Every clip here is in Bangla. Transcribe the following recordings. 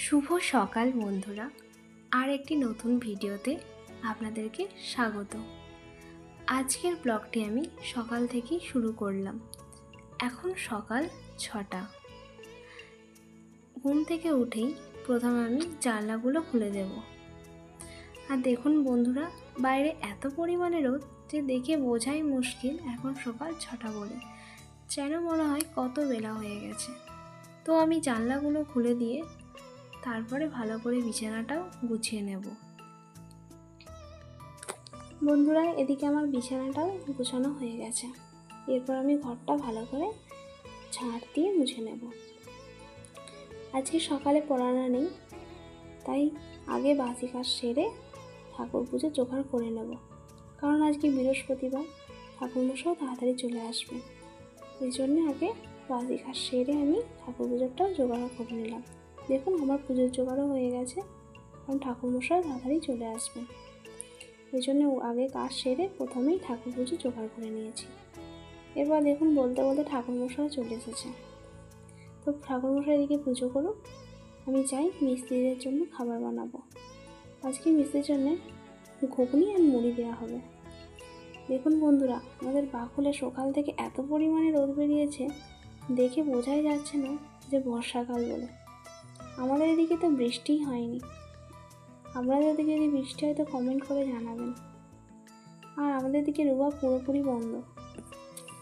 শুভ সকাল বন্ধুরা, আর একটি নতুন ভিডিওতে আপনাদেরকে স্বাগত। আজকের ব্লগটি আমি সকাল থেকেই শুরু করলাম। এখন সকাল 6টা। ঘুম থেকে উঠেই প্রথমে আমি জানলাগুলো খুলে দেব। আর দেখুন বন্ধুরা, বাইরে এত পরিমাণে রোদ যে দেখে বোঝাই মুশকিল এখন সকাল 6টা বলে, যেন মনে হয় কত বেলা হয়ে গেছে। তো আমি জানলাগুলো খুলে দিয়ে তারপরে ভালো করে বিছানাটাও গুছিয়ে নেব। বন্ধুরা, এদিকে আমার বিছানাটাও গুছানো হয়ে গেছে। এরপর আমি ঘরটা ভালো করে ঝাড় দিয়ে মুছে নেব। আজকে সকালে পড়ানো নেই, তাই আগে বাসি কাজ সেরে ঠাকুর পুজো জোগাড় করে নেব, কারণ আজকে বৃহস্পতিবার, ঠাকুরমশাও তাড়াতাড়ি চলে আসবে। এই জন্যে আগে বাসি কাজ সেরে আমি ঠাকুর পুজোটাও জোগাড় করে নিলাম। দেখুন আমার পুজোর জোগাড়ও হয়ে গেছে, কারণ ঠাকুরমশাই তাড়াতাড়ি চলে আসবেন। এই জন্য আগে কাজ সেরে প্রথমেই ঠাকুর পুজো জোগাড় করে নিয়েছি। এরপর দেখুন বলতে বলতে ঠাকুরমশাই চলে এসেছে। তো ঠাকুরমশাই এদিকে পুজো করুক, আমি চাই মিস্ত্রিদের জন্য খাবার বানাবো। আজকে মিস্ত্রির জন্যে ঘুগনি আর মুড়ি দেওয়া হবে। দেখুন বন্ধুরা, আমাদের বাকুলে সকাল থেকে এত পরিমাণে রোদ বেরিয়েছে, দেখে বোঝাই যাচ্ছে না যে বর্ষাকাল বলে। আমাদের এদিকে তো বৃষ্টিই হয়নি। আপনাদের দিকে যদি বৃষ্টি হয় তো কমেন্ট করে জানাবেন। আর আমাদের দিকে রোয়া পুরোপুরি বন্ধ,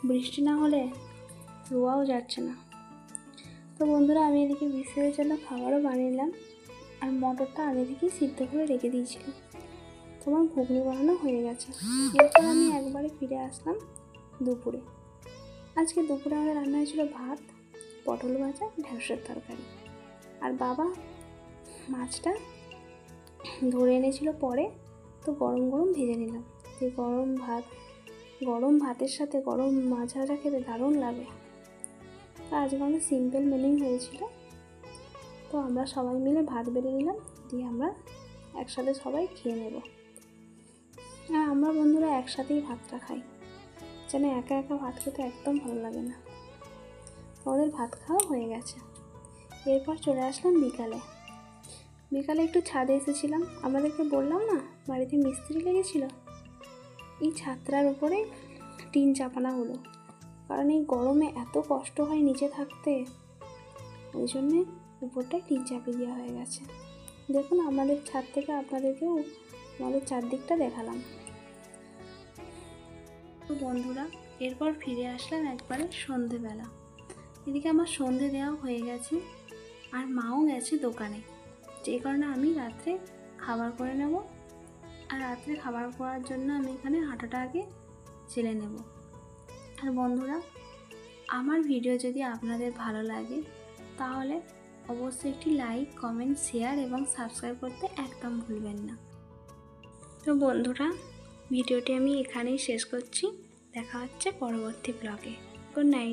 বৃষ্টি না হলে রোয়াও যাচ্ছে না। তো বন্ধুরা, আমি এদিকে মিস্ত্রিদের জন্য খাবারও বানিয়ে নিলাম, আর মটরটা আগে থেকেই সিদ্ধ করে রেখে দিয়েছিলাম। তোমার ঘুগনি বানানো হয়ে গেছে। এরপর আমি একবারে ফিরে আসলাম দুপুরে। আজকে দুপুরে আমাদের রান্না হয়েছিল ভাত, পটল ভাজা, ঢেঁড়সের তরকারি। আর বাবা মাছটা ধরে এনেছিল পরে, তো গরম গরম ভেজে নিলাম। এই গরম ভাতের সাথে গরম মাছ ভাজা খেতে দারুণ লাগে। তো আজকে আমাদের সিম্পল মেনুই হয়েছিল। তো আমরা সবাই মিলে ভাত বেড়ে নিলাম, দিয়ে আমরা একসাথে সবাই খেয়ে নেব। আর আমরা বন্ধুরা একসাথেই ভাতটা খাই, যেন একা একা ভাত খেতে একদম ভালো লাগে না। আমাদের ভাত খাওয়া হয়ে গেছে। এরপর চলে আসলাম বিকালে একটু ছাদে এসেছিলাম। আমাদেরকে বললাম না, বাড়িতে মিস্ত্রি লেগেছিল। এই ছাদটার উপরে টিন চাপানো হলো, কারণ এই গরমে এত কষ্ট হয় নিচে থাকতে, ওই জন্যে উপরটায় টিন চাপিয়ে দেওয়া হয়ে গেছে। দেখুন আমাদের ছাদ থেকে আপনাদেরকেও আমাদের চারদিকটা দেখালাম। তো বন্ধুরা, এরপর ফিরে আসলাম একবারে সন্ধেবেলা। এদিকে আমার সন্ধে দেওয়া হয়ে গেছে, আর মাও গেছে দোকানে, যে কারণে আমি রাত্রে খাবার করে নেব। আর রাত্রে খাবার করার জন্য আমি এখানে আটাটা আগে চেলে নেব। আর বন্ধুরা, আমার ভিডিও যদি আপনাদের ভালো লাগে তাহলে অবশ্যই একটি লাইক, কমেন্ট, শেয়ার এবং সাবস্ক্রাইব করতে একদম ভুলবেন না। তো বন্ধুরা, ভিডিওটি আমি এখানেই শেষ করছি। দেখা হচ্ছে পরবর্তী ব্লগে। Good night.